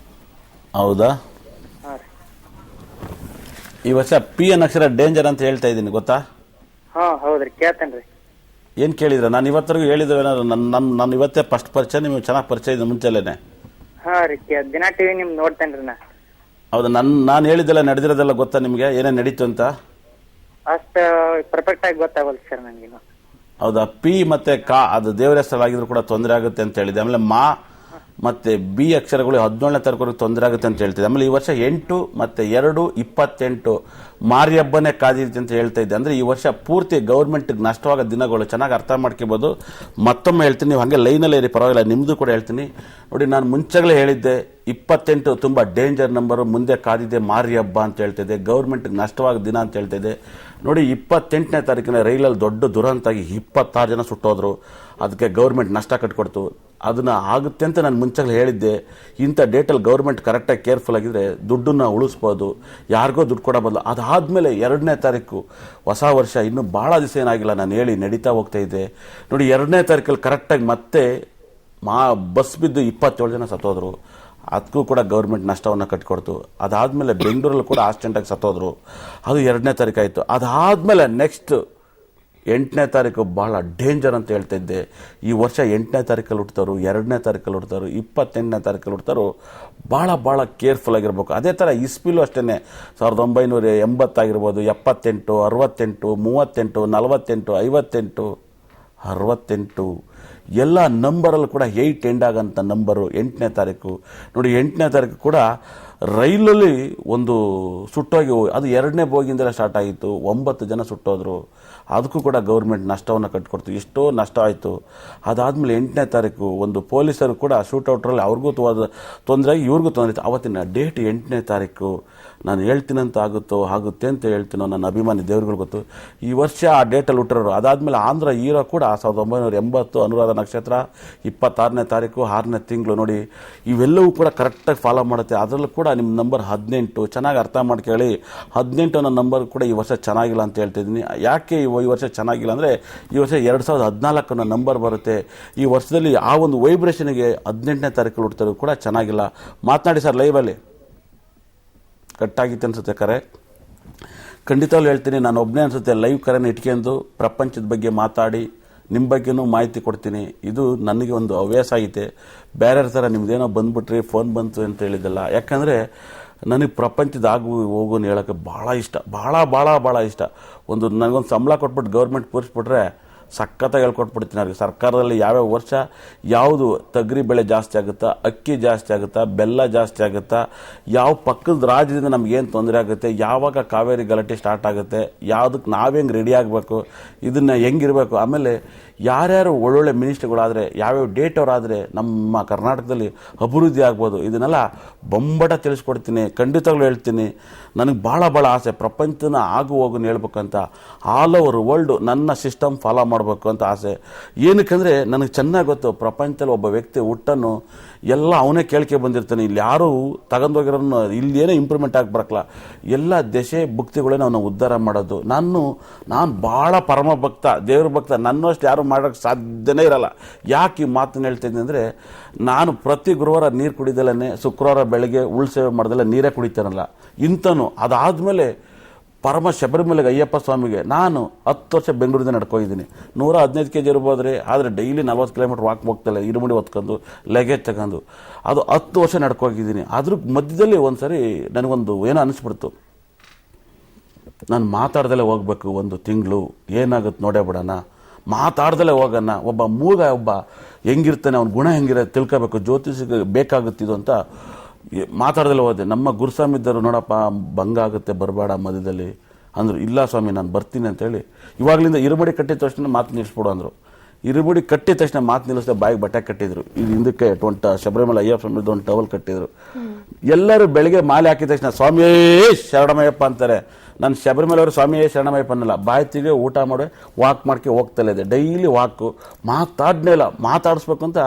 ಹೌದಾ? ಹಾ ರೀ. ಈ ವರ್ಷ ಪಿ ಎನ್ ಅಕ್ಷರ ಡೇಂಜರ್ ಅಂತ ಹೇಳ್ತಾ ಇದ್ದೀನಿ, ಗೊತ್ತಾ? ಹಾ ಹೌದ್ರಿ, ಕೇಳ್ತೇನ್ರಿ. ಏನ್ ಕೇಳಿದ್ರ? ನಾನು ಇವತ್ತರೆಗೂ ಹೇಳಿದ್ರೆ ನಾನು ಇವತ್ತೇ ಫಸ್ಟ್ ಪರಿಚಯ, ನಿಮ್ಗೆ ಚೆನ್ನಾಗಿ ಪರಿಚಯ ಇದೆ ಮುಂಚೆಲೇನೆ. ಹಾ ರೀ, ದಿನಾ ಟಿವಿ ನಿಮ್ ನೋಡ್ತೇನ್ರಿ ನಾ. ಹೌದಾ? ನಾನು ಹೇಳಿದ್ದೆಲ್ಲ ನಡೆದಿರೋದೆಲ್ಲ ಗೊತ್ತಾ ನಿಮ್ಗೆ? ಏನೇನು ನಡೀತು ಅಂತ ಅಷ್ಟ ಪರ್ಫೆಕ್ಟ್ ಆಗಿ ಗೊತ್ತಾಗಲ್ಲ ಸರ್ ನನಗಿನ್ನು. ಹೌದಾ? ಪಿ ಮತ್ತೆ ಕಾ ಅದು ದೇವರ ಹೆಸರಾಗಿದ್ರು ಕೂಡ ತೊಂದರೆ ಆಗುತ್ತೆ ಅಂತ ಹೇಳಿದೆ. ಆಮೇಲೆ ಮಾ ಮತ್ತೆ ಬಿ ಅಕ್ಷರಗಳು 17ನೇ ತಾರೀಕು ತೊಂದರೆ ಆಗುತ್ತೆ ಅಂತ ಹೇಳ್ತಿದ್ದೆ. ಆಮೇಲೆ ಈ ವರ್ಷ 8 ಮತ್ತೆ 2 28 ಮಾರಿ ಹಬ್ಬನೇ ಕಾದಿರುತ್ತೆ ಅಂತ ಹೇಳ್ತಾ ಇದ್ದೆ. ಅಂದ್ರೆ ಈ ವರ್ಷ ಪೂರ್ತಿ ಗೌರ್ಮೆಂಟ್ ನಷ್ಟವಾದ ದಿನಗಳು, ಚೆನ್ನಾಗಿ ಅರ್ಥ ಮಾಡ್ಕೋಬಹುದು. ಮತ್ತೊಮ್ಮೆ ಹೇಳ್ತೀನಿ, ನೀವು ಹಾಗೆ ಲೈನಲ್ಲೇ ಇರಿ, ಪರವಾಗಿಲ್ಲ, ನಿಮ್ದು ಕೂಡ ಹೇಳ್ತೀನಿ ನೋಡಿ. ನಾನು ಮುಂಚೆಗಳೇ ಹೇಳಿದ್ದೆ 28 ತುಂಬಾ ಡೇಂಜರ್ ನಂಬರ್, ಮುಂದೆ ಕಾದಿದೆ ಮಾರಿ ಹಬ್ಬ ಅಂತ ಹೇಳ್ತಿದ್ದೆ, ಗೌರ್ಮೆಂಟ್ ನಷ್ಟವಾದ ದಿನ ಅಂತ ಹೇಳ್ತಿದ್ದೆ. ನೋಡಿ 28ನೇ ತಾರೀಕಿನ ರೈಲಲ್ಲಿ ದೊಡ್ಡ ದುರಂತಾಗಿ 26 ಜನ ಸುಟ್ಟೋದ್ರು. ಅದಕ್ಕೆ ಗೌರ್ಮೆಂಟ್ ನಷ್ಟ ಕಟ್ಕೊಡ್ತು. ಅದನ್ನ ಆಗುತ್ತೆ ಅಂತ ನಾನು ಮುಂಚೆಗಳು ಹೇಳಿದ್ದೆ. ಇಂಥ ಡೇಟಲ್ಲಿ ಗೌರ್ಮೆಂಟ್ ಕರೆಕ್ಟಾಗಿ ಕೇರ್ಫುಲ್ ಆಗಿದ್ರೆ ದುಡ್ಡನ್ನ ಉಳಿಸ್ಬೋದು, ಯಾರಿಗೋ ದುಡ್ಡು ಕೊಡಬಲ್ಲ. ಅದಾದ್ಮೇಲೆ 2ನೇ ತಾರೀಕು ಹೊಸ ವರ್ಷ, ಇನ್ನೂ ಭಾಳ ದಿವಸ ಏನಾಗಿಲ್ಲ, ನಾನು ಹೇಳಿ ನಡೀತಾ ಹೋಗ್ತಾ ಇದ್ದೆ. ನೋಡಿ 2ನೇ ತಾರೀಕಲ್ಲಿ ಕರೆಕ್ಟಾಗಿ ಮತ್ತೆ ಬಸ್ ಬಿದ್ದು 27 ಜನ ಸತ್ತೋದ್ರು. ಅದಕ್ಕೂ ಕೂಡ ಗೌರ್ಮೆಂಟ್ ನಷ್ಟವನ್ನು ಕಟ್ಟಿಕೊಡ್ತು. ಅದಾದಮೇಲೆ ಬೆಂಗಳೂರಲ್ಲಿ ಕೂಡ ಆಕ್ಸಿಡೆಂಟಾಗಿ ಸತ್ತೋದ್ರು. ಅದು 2ನೇ ತಾರೀಕು ಆಯಿತು. ಅದಾದಮೇಲೆ ನೆಕ್ಸ್ಟ್ 8ನೇ ತಾರೀಕು ಭಾಳ ಡೇಂಜರ್ ಅಂತ ಹೇಳ್ತಾ ಇದ್ದೆ. ಈ ವರ್ಷ 8ನೇ ತಾರೀಕಲ್ಲಿ ಹುಡ್ತಾರು, 2ನೇ ತಾರೀಕಲ್ಲಿ ಹುಡ್ತಾರು, 28ನೇ ತಾರೀಕಲ್ಲಿ ಹುಡ್ತಾರು. ಭಾಳ ಕೇರ್ಫುಲ್ ಆಗಿರ್ಬೇಕು. ಅದೇ ಥರ ಇಸ್ಪಿಲು ಅಷ್ಟೇ 1980 ಆಗಿರ್ಬೋದು, 78, 68, 38, 48, 58, 68 ಎಲ್ಲ ನಂಬರಲ್ಲೂ ಕೂಡ 8 ಎಂಡ್ ಆಗಂತ ನಂಬರು 8ನೇ ತಾರೀಕು. ನೋಡಿ 8ನೇ ತಾರೀಕು ಕೂಡ ರೈಲಲ್ಲಿ ಒಂದು ಸುಟ್ಟೋಗಿ, ಅದು 2ನೇ ಬೋಗಿಯಿಂದಲೇ ಸ್ಟಾರ್ಟ್ ಆಗಿತ್ತು, 9 ಜನ ಸುಟ್ಟೋದ್ರು. ಅದಕ್ಕೂ ಕೂಡ ಗೌರ್ಮೆಂಟ್ ನಷ್ಟವನ್ನು ಕಟ್ಕೊಡ್ತು. ಎಷ್ಟೋ ನಷ್ಟ ಆಯಿತು. ಅದಾದಮೇಲೆ 8ನೇ ತಾರೀಕು ಒಂದು ಪೊಲೀಸರು ಕೂಡ ಶೂಟೌಟ್ರಲ್ಲಿ ಅವ್ರಿಗೂ ತೊಂದರೆ ಆಗಿ ಇವ್ರಿಗೂ ತೊಂದರೆ ಇತ್ತು. ಅವತ್ತಿನ ಡೇಟ್ 8ನೇ ತಾರೀಕು. ನಾನು ಹೇಳ್ತೀನಂತ ಆಗುತ್ತೆ ಅಂತ ಹೇಳ್ತೀನೋ, ನನ್ನ ಅಭಿಮಾನಿ ದೇವ್ರುಗಳು ಗೊತ್ತು. ಈ ವರ್ಷ ಆ ಡೇಟಲ್ಲಿ ಹುಟ್ಟಿರೋರು. ಅದಾದಮೇಲೆ ಆಂಧ್ರ ಹೀರೋ ಕೂಡ 1980 ಅನುರಾಧ ನಕ್ಷತ್ರ 26ನೇ ತಾರೀಕು 6ನೇ ತಿಂಗಳು. ನೋಡಿ ಇವೆಲ್ಲವೂ ಕೂಡ ಕರೆಕ್ಟಾಗಿ ಫಾಲೋ ಮಾಡುತ್ತೆ. ಅದರಲ್ಲೂ ಕೂಡ ನಿಮ್ಮ ನಂಬರ್ 18 ಚೆನ್ನಾಗಿ ಅರ್ಥ ಮಾಡ್ಕೊಳ್ಳಿ. 18 ಅನ್ನೋ ನಂಬರ್ ಕೂಡ ಈ ವರ್ಷ ಚೆನ್ನಾಗಿಲ್ಲ ಅಂತ ಹೇಳ್ತಿದ್ದೀನಿ. ಯಾಕೆ ಈ ವರ್ಷ ಚೆನ್ನಾಗಿಲ್ಲ ಅಂದರೆ, ಈ ವರ್ಷ 2014 ಅನ್ನೋ ನಂಬರ್ ಬರುತ್ತೆ. ಈ ವರ್ಷದಲ್ಲಿ ಆ ಒಂದು ವೈಬ್ರೇಷನ್ಗೆ 18ನೇ ತಾರೀಕು ಹುಡ್ತಾರೆ ಕೂಡ ಚೆನ್ನಾಗಿಲ್ಲ. ಮಾತನಾಡಿ ಸರ್, ಲೈವಲ್ಲಿ ಕಟ್ಟಾಗಿತ್ತು ಅನ್ಸುತ್ತೆ ಕರೆ. ಖಂಡಿತವಾಗ್ಲೂ ಹೇಳ್ತೀನಿ, ನಾನು ಒಬ್ಬನೇ ಅನ್ಸುತ್ತೆ ಲೈವ್ ಕರೆನ ಇಟ್ಕೊಂಡು ಪ್ರಪಂಚದ ಬಗ್ಗೆ ಮಾತಾಡಿ ನಿಮ್ಮ ಬಗ್ಗೆನೂ ಮಾಹಿತಿ ಕೊಡ್ತೀನಿ. ಇದು ನನಗೆ ಒಂದು ಹವ್ಯಾಸ ಐತೆ. ಬೇರೆ ಥರ ನಿಮ್ದೇನೋ ಬಂದ್ಬಿಟ್ರಿ ಫೋನ್ ಬಂತು ಅಂತ ಹೇಳಿದ್ದಲ್ಲ. ಯಾಕಂದರೆ ನನಗೆ ಪ್ರಪಂಚದ ಹೋಗೋನು ಹೇಳೋಕ್ಕೆ ಭಾಳ ಇಷ್ಟ, ಭಾಳ ಇಷ್ಟ. ನನಗೊಂದು ಸಂಬಳ ಕೊಟ್ಬಿಟ್ಟು ಗೌರ್ಮೆಂಟ್ ಕೂರಿಸ್ಬಿಟ್ರೆ ಸಖತ್ತಾಗಿ ಹೇಳ್ಕೊಟ್ಬಿಡ್ತೀನಿ ಅವ್ರಿಗೆ. ಸರ್ಕಾರದಲ್ಲಿ ಯಾವ್ಯಾವ ವರ್ಷ ಯಾವುದು ತೊಗರಿ ಬೆಳೆ ಜಾಸ್ತಿ ಆಗುತ್ತಾ, ಅಕ್ಕಿ ಜಾಸ್ತಿ ಆಗುತ್ತಾ, ಬೆಲ್ಲ ಜಾಸ್ತಿ ಆಗುತ್ತಾ, ಯಾವ ಪಕ್ಕದ ರಾಜ್ಯದಿಂದ ನಮಗೇನು ತೊಂದರೆ ಆಗುತ್ತೆ, ಯಾವಾಗ ಕಾವೇರಿ ಗಲಾಟೆ ಸ್ಟಾರ್ಟ್ ಆಗುತ್ತೆ, ಯಾವುದಕ್ಕೆ ನಾವು ಹೆಂಗೆ ರೆಡಿ ಆಗಬೇಕು, ಇದನ್ನು ಹೆಂಗಿರಬೇಕು, ಆಮೇಲೆ ಯಾರ್ಯಾರು ಒಳ್ಳೊಳ್ಳೆ ಮಿನಿಸ್ಟ್ರುಗಳಾದರೆ, ಯಾವ್ಯಾವ ಡೇಟ್ ಅವರಾದರೆ ನಮ್ಮ ಕರ್ನಾಟಕದಲ್ಲಿ ಅಭಿವೃದ್ಧಿ ಆಗ್ಬೋದು, ಇದನ್ನೆಲ್ಲ ಬೊಂಬಟ ತಿಳಿಸ್ಕೊಡ್ತೀನಿ. ಖಂಡಿತವಾಗ್ಲೂ ಹೇಳ್ತೀನಿ, ನನಗೆ ಭಾಳ ಆಸೆ ಪ್ರಪಂಚನ ಹೋಗೋನು ಹೇಳ್ಬೇಕಂತ. ಆಲ್ ಓವರ್ ವರ್ಲ್ಡು ನನ್ನ ಸಿಸ್ಟಮ್ ಫಾಲೋ ಮಾಡಬೇಕು ಅಂತ ಆಸೆ. ಏನಕ್ಕಂದರೆ ನನಗೆ ಚೆನ್ನಾಗಿ ಗೊತ್ತು, ಪ್ರಪಂಚದಲ್ಲಿ ಒಬ್ಬ ವ್ಯಕ್ತಿ ಹುಟ್ಟನ್ನು ಎಲ್ಲ ಅವನೇ ಕೇಳ್ಕೆ ಬಂದಿರ್ತಾನೆ. ಇಲ್ಲಿ ಯಾರೂ ತಗೊಂಡೋಗಿರೋನು ಇಲ್ಲಿ ಏನೋ ಇಂಪ್ರೂವ್ಮೆಂಟ್ ಆಗಿ ಬರಕ್ಕಲ್ಲ. ಎಲ್ಲ ದೇಶ ಭಕ್ತಿಗಳೇ ನಾವು ಉದ್ಧಾರ ಮಾಡೋದು. ನಾನು ಭಾಳ ಪರಮ ಭಕ್ತ, ದೇವ್ರ ಭಕ್ತ. ನನ್ನಷ್ಟು ಯಾರು ಮಾಡೋಕ್ಕೆ ಸಾಧ್ಯನೇ ಇರಲ್ಲ. ಯಾಕೆ ಈ ಮಾತನ್ನು ಹೇಳ್ತಿದ್ದೀನಿ ಅಂದರೆ, ನಾನು ಪ್ರತಿ ಗುರುವಾರ ನೀರು ಕುಡಿದಲ್ಲೇ, ಶುಕ್ರವಾರ ಬೆಳಗ್ಗೆ ಉಳ್ಸೇವೆ ಮಾಡ್ದಲ್ಲ ನೀರೇ ಕುಡಿತಾನಲ್ಲ ಇಂಥನು. ಅದಾದಮೇಲೆ ಪರಮ ಶಬರಿಮಲೆಗೆ ಅಯ್ಯಪ್ಪ ಸ್ವಾಮಿಗೆ ನಾನು 10 ವರ್ಷ ಬೆಂಗಳೂರಿಂದ ನಡ್ಕೊಂಡಿದ್ದೀನಿ. 115 kg ಇರ್ಬೋದ್ರಿ, ಆದರೆ ಡೈಲಿ 40 ಕಿಲೋಮೀಟರ್ ವಾಕ್ ಹೋಗ್ತಲ್ಲ, ಇರುಮುಡಿ ಹೊತ್ಕೊಂಡು ಲಗೇಜ್ ತಗೊಂಡು. ಅದು 10 ವರ್ಷ ನಡ್ಕೋಗಿದ್ದೀನಿ. ಅದ್ರ ಮಧ್ಯದಲ್ಲಿ ಒಂದ್ಸರಿ ನನಗೊಂದು ಏನೋ ಅನಿಸ್ಬಿಡ್ತು, ನಾನು ಮಾತಾಡ್ದಲ್ಲೇ ಹೋಗ್ಬೇಕು, 1 ತಿಂಗಳು ಏನಾಗುತ್ತೆ ನೋಡೇ ಬಿಡೋಣ, ಮಾತಾಡ್ದಲ್ಲೇ ಹೋಗೋಣ. ಒಬ್ಬ ಹೆಂಗಿರ್ತಾನೆ, ಅವ್ನ ಗುಣ ಹೆಂಗಿರೋದು ತಿಳ್ಕೋಬೇಕು, ಜ್ಯೋತಿಷಿಗೆ ಬೇಕಾಗುತ್ತಿದ್ದು ಅಂತ ಮಾತಾಡ್ದಲ್ಲೇ ಹೋದೆ. ನಮ್ಮ ಗುರುಸ್ವಾಮಿ ಇದ್ದರು, ನೋಡಪ್ಪ ಭಂಗ ಆಗುತ್ತೆ ಬರಬೇಡ ಮಧ್ಯದಲ್ಲಿ ಅಂದರು. ಇಲ್ಲ ಸ್ವಾಮಿ ನಾನು ಬರ್ತೀನಿ ಅಂತೇಳಿ ಇವಾಗಲಿಂದ ಇರುಮಡಿ ಕಟ್ಟಿದ ತಕ್ಷಣ ಮಾತು ನಿಲ್ಲಿಸ್ಬಿಡು ಅಂದರು. ಇರುಮುಡಿ ಕಟ್ಟಿದ ತಕ್ಷಣ ಮಾತು ನಿಲ್ಲಿಸಿದ ಬಾಯಿಗೆ ಬಟ್ಟೆ ಕಟ್ಟಿದ್ರು. ಇದು ಹಿಂದಕ್ಕೆ ಶಬರಿಮಲೆ ಅಯ್ಯಪ್ಪ ಸ್ವಾಮಿ ಒಂದು ಟವಲ್ ಕಟ್ಟಿದ್ರು. ಎಲ್ಲರೂ ಬೆಳಿಗ್ಗೆ ಮಾಲೆ ಹಾಕಿದ ತಕ್ಷಣ ಸ್ವಾಮಿಯೇ ಶರಣಮಯ್ಯಪ್ಪ ಅಂತಾರೆ. ನಾನು ಶಬರಿಮಲೆ ಅವರು ಸ್ವಾಮಿಯೇ ಶರಣಮಯ್ಯಪ್ಪ ಅನ್ನಲ್ಲ. ಬಾಯ್ತಿಗೆ ಊಟ ಮಾಡಿ ವಾಕ್ ಮಾಡ್ಕೆ ಹೋಗ್ತಲೇ ಇದೆ. ಡೈಲಿ ವಾಕು ಮಾತಾಡ್ನೇ ಇಲ್ಲ. ಮಾತಾಡಿಸ್ಬೇಕು ಅಂತ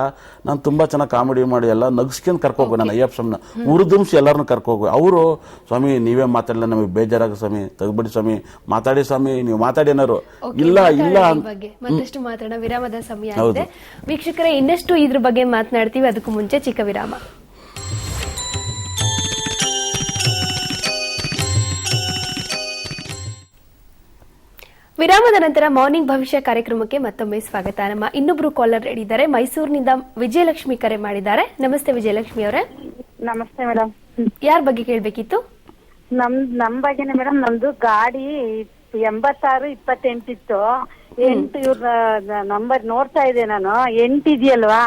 ನಾನು ತುಂಬಾ ಚೆನ್ನಾಗಿ ಕಾಮಿಡಿ ಮಾಡಿ ಎಲ್ಲ ನಗಿಸ್ಕೊಂಡು ಕರ್ಕೋಗು ನಾನು ಅಯ್ಯಪ್ಪ ಸ್ವಾಮಿನ ಉರಿದುಂಬಿಸಿ ಎಲ್ಲರನ್ನೂ ಕರ್ಕೋಗು. ಅವರು ಸ್ವಾಮಿ ನೀವೇ ಮಾತಾಡಲ್ಲ, ನಮಗೆ ಬೇಜಾರಾಗ ಸ್ವಾಮಿ, ತೆಗ್ಬಿಡಿ ಸ್ವಾಮಿ, ಮಾತಾಡಿ ಸ್ವಾಮಿ, ನೀವು ಮಾತಾಡಿ ಏನಾರು. ಇಲ್ಲ ಇಲ್ಲ ಬಗ್ಗೆ ಮತ್ತಷ್ಟು ಮಾತಾಡೋಣ. ವಿರಾಮದ ಸಮಯ ಆಗಿದೆ ವೀಕ್ಷಕರೇ. ಇನ್ನಷ್ಟು ಇದ್ರ ಬಗ್ಗೆ ಮಾತನಾಡ್ತೀವಿ. ಅದಕ್ಕೂ ಮುಂಚೆ ಚಿಕ್ಕ ವಿರಾಮ. ವಿರಾಮದ ನಂತರ ಮಾರ್ನಿಂಗ್ ಭವಿಷ್ಯ ಕಾರ್ಯಕ್ರಮಕ್ಕೆ ಮತ್ತೊಮ್ಮೆ ಸ್ವಾಗತ. ನಮ್ಮ ಇನ್ನೊಬ್ರು ಕಾಲರ್ ರೆಡಿ ಇದ್ದಾರೆ. ಮೈಸೂರಿನಿಂದ ವಿಜಯಲಕ್ಷ್ಮಿ ಕರೆ ಮಾಡಿದ್ದಾರೆ. ನಮಸ್ತೆ ವಿಜಯಲಕ್ಷ್ಮಿ ಅವರೇ. ನಮಸ್ತೆ ಮೇಡಮ್. ಯಾರ ಬಗ್ಗೆ ಕೇಳ್ಬೇಕಿತ್ತು? ನಮ್ ಬಗ್ಗೆನೆ ಮೇಡಮ್. ನಮ್ದು ಗಾಡಿ 8628 ಇತ್ತು. 8 ಇವ್ರ ನಂಬರ್ ನೋಡ್ತಾ ಇದೆ ನಾನು. 8 ಇದೆಯಲ್ವಾ,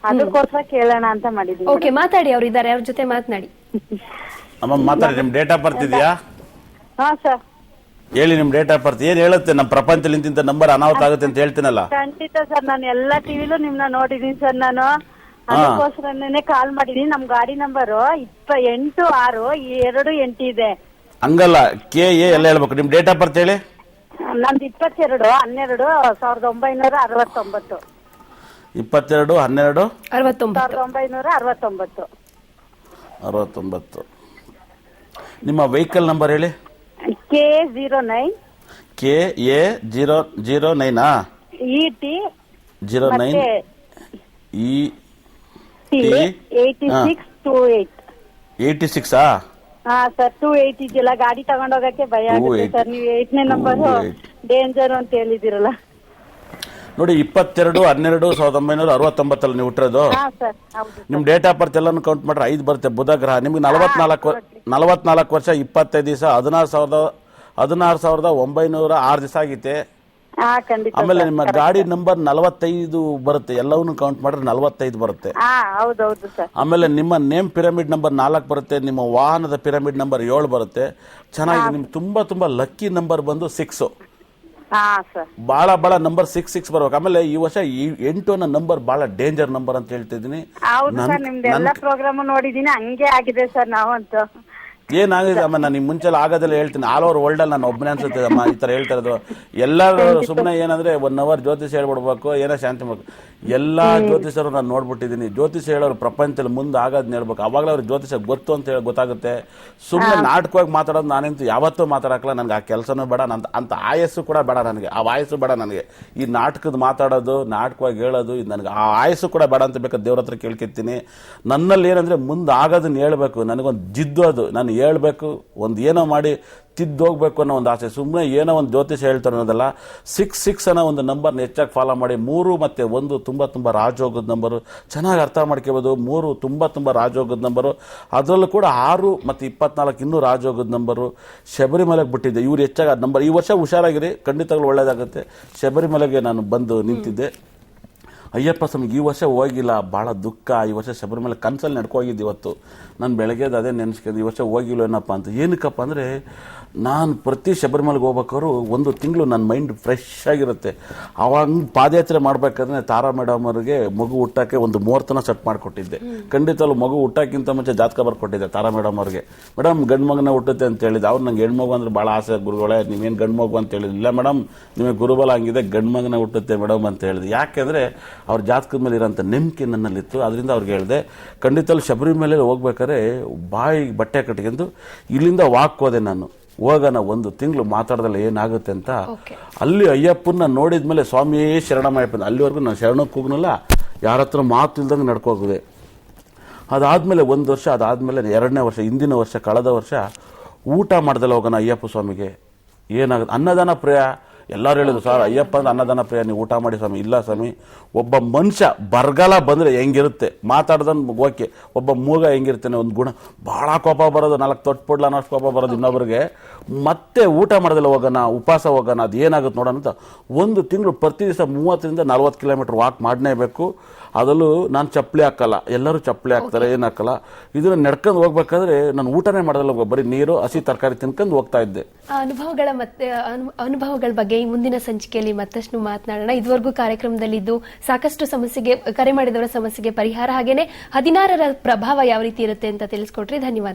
ಅದಕ್ಕೋಸ್ಕರ ಕೇಳೋಣ ಅಂತ ಮಾಡಿದೀನಿ. ಓಕೆ, ಮಾತಾಡಿ. ಅವ್ರು ಇದ್ದಾರೆ, ಅವ್ರ ಜೊತೆ ಮಾತನಾಡಿ. ಅಮ್ಮ ಮಾತಾಡಿ. ನಿಮ್ ಡೇಟ್ ಆಫ್ ಬರ್ತ್ ಇದೆಯಾ? ಹಾ ಸರ್ ಹೇಳಿ. ನಿಮ್ ಡೇಟ್ ಆಫ್ ಬರ್ತ್ ಏನ್ ಹೇಳುತ್ತೆ? ನಮ್ಮ ಪ್ರಪಂಚದಲ್ಲಿ ಇಂತಿಂತ ನಂಬರ್ ಅನಾಹುತ ಆಗುತ್ತೆ ಅಂತ ಹೇಳ್ತೀನಲ್ಲ. ಖಂಡಿತ ಸರ್. ನಾನು ಎಲ್ಲಾ ಟಿವಿಲೂ ನಿಮ್ನ ನೋಡಿದೀನಿ ಸರ್. ನಾನು ಅದಕ್ಕೋಸ್ಕರನೇ ಕಾಲ್ ಮಾಡಿದೀನಿ. ನಮ್ ಗಾಡಿ ನಂಬರು 8628 ಇದೆ. ಹಂಗಲ್ಲ, ಕೆ ಎ ಎಲ್ಲ ಹೇಳ್ಬೇಕು. ನಿಮ್ ಡೇಟ್ ಆಫ್ ಬರ್ತ್ ಹೇಳಿ. ನಮ್ದು 22/12/1969. 22/12/1969. 1969. ನಿಮ್ಮ ವೆಹಿಕಲ್ ನಂಬರ್ ಹೇಳಿ. K09 KA009 ET 09 8628. 86 ಹಾ ಸರ್, 28 ಇದೆಯಲ್ಲ. ಗಾಡಿ ತಗೊಂಡೋಗಕ್ಕೆ ಭಯ ಆಗುತ್ತೆ ಸರ್. ನೀವು 8ನೇ ನಂಬರ್ ಡೇಂಜರ್ ಅಂತ ಹೇಳಿದಿರಲ್ಲ ನೋಡಿ. 22/12/1969 ನೀವು ಹುಟ್ಟಿರೋದು. ನಿಮ್ ಡೇಟ್ ಆಫ್ ಬರ್ತ್ ಎಲ್ಲಾನು ಕೌಂಟ್ ಮಾಡ್ರೆ 5 ಬರುತ್ತೆ. ಬುಧ ಗ್ರಹ. ನಿಮ್ಗೆ 44 ವರ್ಷ 25 ದಿವಸ 16,906 ದಿವಸ ಆಗೈತೆ. ಆಮೇಲೆ ನಿಮ್ಮ ಗಾಡಿ ನಂಬರ್ 45 ಬರುತ್ತೆ. ಎಲ್ಲವನ್ನೂ ಕೌಂಟ್ ಮಾಡಿದ್ರೆ 45 ಬರುತ್ತೆ. ಆಮೇಲೆ ನಿಮ್ಮ ನೇಮ್ ಪಿರಮಿಡ್ ನಂಬರ್ 4 ಬರುತ್ತೆ. ನಿಮ್ಮ ವಾಹನದ ಪಿರಮಿಡ್ ನಂಬರ್ 7 ಬರುತ್ತೆ. ಚೆನ್ನಾಗಿದೆ. ನಿಮ್ಗೆ ತುಂಬಾ ಲಕ್ಕಿ ನಂಬರ್ ಬಂದು 6. ಬಹಳ ನಂಬರ್ 66 ಬರ್ಬೇಕು. ಆಮೇಲೆ ಈ ವರ್ಷ 8 ಅನ್ನೋ ನಂಬರ್ ಬಹಳ ಡೇಂಜರ್ ನಂಬರ್ ಅಂತ ಹೇಳ್ತಿದ್ದೀನಿ. ನಿಮ್ದೆಲ್ಲ ಪ್ರೋಗ್ರಾಮ್ ನೋಡಿದೀನಿ, ಹಂಗೆ ಆಗಿದೆ ಸರ್. ನಾವಂತೂ ಏನಾಗಿದೆ ಅಮ್ಮ, ನಾನು ನಿಮ್ ಮುಂಚೆ ಆಗೋದೆಲ್ಲ ಹೇಳ್ತೀನಿ. ಆಲ್ ಓವರ್ ವರ್ಲ್ಡ್ ಅಲ್ಲಿ ನಾನು ಒಬ್ಬನೇ ಅನ್ಸುತ್ತೆ ಅಮ್ಮ ಈ ತರ ಹೇಳ್ತಾ ಇರೋದು. ಎಲ್ಲರೂ ಸುಮ್ಮನೆ ಏನಂದ್ರೆ 1 ಅವರ್ ಜ್ಯೋತಿಷ್ ಹೇಳ್ಬಿಡ್ಬೇಕು, ಏನೋ ಶಾಂತಿ ಮಾಡ್ಬೇಕು. ಎಲ್ಲಾ ಜ್ಯೋತಿಷರು ನಾನು ನೋಡ್ಬಿಟ್ಟಿದ್ದೀನಿ. ಜ್ಯೋತಿಷ ಹೇಳೋರು ಪ್ರಪಂಚದಲ್ಲಿ ಮುಂದೆ ಆಗೋದನ್ನ ಹೇಳ್ಬೇಕು. ಅವಾಗಲೇ ಅವ್ರಿಗೆ ಜ್ಯೋತಿಷ ಗೊತ್ತು ಅಂತ ಹೇಳಿ ಗೊತ್ತಾಗುತ್ತೆ. ಸುಮ್ಮನೆ ನಾಟಕವಾಗಿ ಮಾತಾಡೋದು ನಾನಂತೂ ಯಾವತ್ತೂ ಮಾತಾಡಕ್ಕಲ್ಲ. ನನ್ಗೆ ಆ ಕೆಲಸನೂ ಬೇಡ, ಅಂತ ಆಯಸ್ಸು ಕೂಡ ಬೇಡ ನನಗೆ. ಆ ವಾಯಸ್ಸು ಬೇಡ ನನಗೆ. ಈ ನಾಟಕದ ಮಾತಾಡೋದು, ನಾಟಕವಾಗಿ ಹೇಳೋದು, ಇದು ನನಗೆ ಆ ಆಯಸ್ಸು ಕೂಡ ಬೇಡ ಅಂತ ಬೇಕಾದ್ರೆ ದೇವ್ರ ಹತ್ರ ಕೇಳ್ಕೊತೀನಿ. ನನ್ನಲ್ಲಿ ಏನಂದ್ರೆ ಮುಂದೆ ಆಗೋದನ್ನ ಹೇಳ್ಬೇಕು. ನನಗೊಂದು ಜಿದ್ದು ಅದು. ನಾನು ಹೇಳ್ಬೇಕು, ಒಂದು ಏನೋ ಮಾಡಿ ತಿದ್ದೋಗ್ಬೇಕು ಅನ್ನೋ ಒಂದು ಆಸೆ. ಸುಮ್ಮನೆ ಏನೋ ಒಂದು ಜ್ಯೋತಿಷ ಹೇಳ್ತಾರೆ ಅನ್ನೋದಲ್ಲ. 66 ಅನ್ನೋ ಒಂದು ನಂಬರ್ನ ಹೆಚ್ಚಾಗಿ ಫಾಲೋ ಮಾಡಿ. 3 ಮತ್ತೆ 1 ತುಂಬಾ ರಾಜಯೋಗದ ನಂಬರು. ಚೆನ್ನಾಗಿ ಅರ್ಥ ಮಾಡ್ಕೋಬೋದು. 3 ತುಂಬಾ ರಾಜಯೋಗದ ನಂಬರು. ಅದರಲ್ಲೂ ಕೂಡ 6 ಮತ್ತೆ 24 ಇನ್ನೂ ರಾಜಯೋಗದ ನಂಬರು. ಶಬರಿಮಲೆಗೆ ಬಿಟ್ಟಿದ್ದೆ. ಇವ್ರು ಹೆಚ್ಚಾಗಿ ನಂಬರ್. ಈ ವರ್ಷ ಹುಷಾರಾಗಿರಿ, ಖಂಡಿತಗಳು ಒಳ್ಳೇದಾಗುತ್ತೆ. ಶಬರಿಮಲೆಗೆ ನಾನು ಬಂದು ನಿಂತಿದ್ದೆ. ಅಯ್ಯಪ್ಪ ಸ್ವಾಮಿಗೆ ಈ ವರ್ಷ ಹೋಗಿಲ್ಲ, ಭಾಳ ದುಃಖ. ಈ ವರ್ಷ ಶಬರಿಮಲೆ ಕನಸಲ್ಲಿ ನಡ್ಕೋಗಿದ್ದು. ಇವತ್ತು ನಾನು ಬೆಳಗ್ಗೆದು ಅದೇ ನೆನೆಸ್ಕೊಂಡು ಈ ವರ್ಷ ಹೋಗಿಲ್ಲ ಏನಪ್ಪ ಅಂತ. ಏನಕ್ಕಪ್ಪ ಅಂದರೆ ನಾನು ಪ್ರತಿ ಶಬರಿಮಲೆಗೆ ಹೋಗ್ಬೇಕಾದ್ರು 1 ತಿಂಗಳು ನನ್ನ ಮೈಂಡ್ ಫ್ರೆಶ್ ಆಗಿರುತ್ತೆ. ಅವಾಗ ಪಾದಯಾತ್ರೆ ಮಾಡಬೇಕಾದ್ರೆ ತಾರಾ ಮೇಡಮ್ ಅವರಿಗೆ ಮಗು ಹುಟ್ಟಕ್ಕೆ ಒಂದು ಮುಹೂರ್ತನ ಸೆಟ್ ಮಾಡಿಕೊಟ್ಟಿದ್ದೆ. ಖಂಡಿತಲ್ಲೂ ಮಗು ಹುಟ್ಟಕ್ಕಿಂತ ಮುಂಚೆ ಜಾತಕ ಬರ್ಕೊಟ್ಟಿದ್ದೆ ತಾರಾ ಮೇಡಮ್ ಅವ್ರಿಗೆ. ಮೇಡಮ್ ಗಂಡು ಮಗನ ಹುಟ್ಟುತ್ತೆ ಅಂತ ಹೇಳಿದ್ದು. ಅವ್ರು ನಂಗೆ ಹೆಣ್ಮಗು ಅಂದ್ರೆ ಭಾಳ ಆಸೆ. ಗುರುಗಳೇ ನೀವೇನು ಗಂಡು ಮಗು ಅಂತ ಹೇಳಿದ್ರು. ಇಲ್ಲ ಮೇಡಮ್, ನಿಮಗೆ ಗುರುಬಲ ಹಂಗಿದೆ, ಗಂಡು ಮಗನ ಹುಟ್ಟುತ್ತೆ ಮೇಡಮ್ ಅಂತ ಹೇಳಿದೆ. ಯಾಕೆಂದರೆ ಅವ್ರ ಜಾತಕದ ಮೇಲೆ ಇರೋಂಥ ನಂಬಿಕೆ ನನ್ನಲ್ಲಿತ್ತು. ಅದರಿಂದ ಅವ್ರಿಗೆ ಹೇಳಿದೆ. ಖಂಡಿತಲ್ಲೂ ಶಬರಿಮಲೆ ಹೋಗ್ಬೇಕಾದ್ರೆ ಬಾಯಿಗೆ ಬಟ್ಟೆ ಕಟ್ಕೊಂಡು ಇಲ್ಲಿಂದ ವಾಕ್ ಹೋದೆ ನಾನು. ಹೋಗೋಣ 1 ತಿಂಗಳು ಮಾತಾಡ್ದಲ್ಲ ಏನಾಗುತ್ತೆ ಅಂತ. ಅಲ್ಲಿ ಅಯ್ಯಪ್ಪನ ನೋಡಿದ್ಮೇಲೆ ಸ್ವಾಮಿಯೇ ಶರಣಮಯ್ಯಪ್ಪ. ಅಲ್ಲಿವರೆಗೂ ನಾನು ಶರಣಕ್ಕೆ ಹೋಗ್ನಲ್ಲ, ಯಾರ ಹತ್ರ ಮಾತು ಇಲ್ದಂಗೆ ನಡ್ಕೋಗಿದೆ. ಅದಾದ್ಮೇಲೆ 1 ವರ್ಷ, ಅದಾದ್ಮೇಲೆ 2ನೇ ವರ್ಷ, ಹಿಂದಿನ ವರ್ಷ, ಕಳೆದ ವರ್ಷ ಊಟ ಮಾಡ್ದಲ್ಲ ಹೋಗೋಣ ಅಯ್ಯಪ್ಪ ಸ್ವಾಮಿಗೆ. ಏನಾಗುತ್ತೆ ಅನ್ನದಾನ ಪ್ರಿಯ. ಎಲ್ಲರೂ ಹೇಳಿದ್ರು ಸರ್ ಅಯ್ಯಪ್ಪ ಅಂದ್ರೆ ಅನ್ನದಾನ ಪ್ರಿಯ, ನೀವು ಊಟ ಮಾಡಿ ಸ್ವಾಮಿ. ಇಲ್ಲ ಸ್ವಾಮಿ, ಒಬ್ಬ ಮನುಷ್ಯ ಬರಗಾಲ ಬಂದರೆ ಹೆಂಗಿರುತ್ತೆ ಮಾತಾಡ್ದನ್ ಓಕೆ. ಒಬ್ಬ ಮೂಗ ಹೆಂಗಿರ್ತಾನೆ, ಒಂದು ಗುಣ ಭಾಳ ಕೋಪ ಬರೋದು, 4 ತೊಟ್ಟು ಪಡ್ಲ ಅನ್ನೋಷ್ಟು ಕೋಪ ಬರೋದು ಇನ್ನೊಬ್ರಿಗೆ. ಮತ್ತೆ ಊಟ ಮಾಡೋದಿಲ್ಲ ಹೋಗೋಣ, ಉಪವಾಸ ಹೋಗೋಣ, ಅದು ಏನಾಗುತ್ತೆ ನೋಡೋಣ ಅಂತ 1 ತಿಂಗಳು ಪ್ರತಿ ದಿವಸ 30ರಿಂದ 40 ಕಿಲೋಮೀಟರ್ ವಾಕ್ ಮಾಡಲೇಬೇಕು. ಅದರಲ್ಲೂ ನಾನು ಚಪ್ಪಲಿ ಹಾಕಲ್ಲ, ಎಲ್ಲರೂ ಚಪ್ಪಲಿ ಹಾಕ್ತಾರೆ, ಏನು ಹಾಕಲ್ಲ. ಇದನ್ನ ನಡ್ಕೊಂಡು ಹೋಗ್ಬೇಕಾದ್ರೆ ನಾನು ಊಟನೇ ಮಾಡೋದಿಲ್ಲ, ಬರೀ ನೀರು ಹಸಿ ತರಕಾರಿ ತಿನ್ಕೊಂಡು ಹೋಗ್ತಾ ಇದ್ದೆ. ಅನುಭವಗಳ ಬಗ್ಗೆ ಬಗ್ಗೆ ಈ ಮುಂದಿನ ಸಂಚಿಕೆಯಲ್ಲಿ ಮತ್ತಷ್ಟು ಮಾತನಾಡೋಣ. ಇದುವರೆಗೂ ಕಾರ್ಯಕ್ರಮದಲ್ಲಿದ್ದು ಸಾಕಷ್ಟು ಸಮಸ್ಯೆಗೆ ಕರೆ ಮಾಡಿದವರ ಸಮಸ್ಯೆಗೆ ಪರಿಹಾರ ಹಾಗೇನೆ 16ರ ಪ್ರಭಾವ ಯಾವ ರೀತಿ ಇರುತ್ತೆ ಅಂತ ತಿಳಿಸ್ಕೊಟ್ರಿ. ಧನ್ಯವಾದ.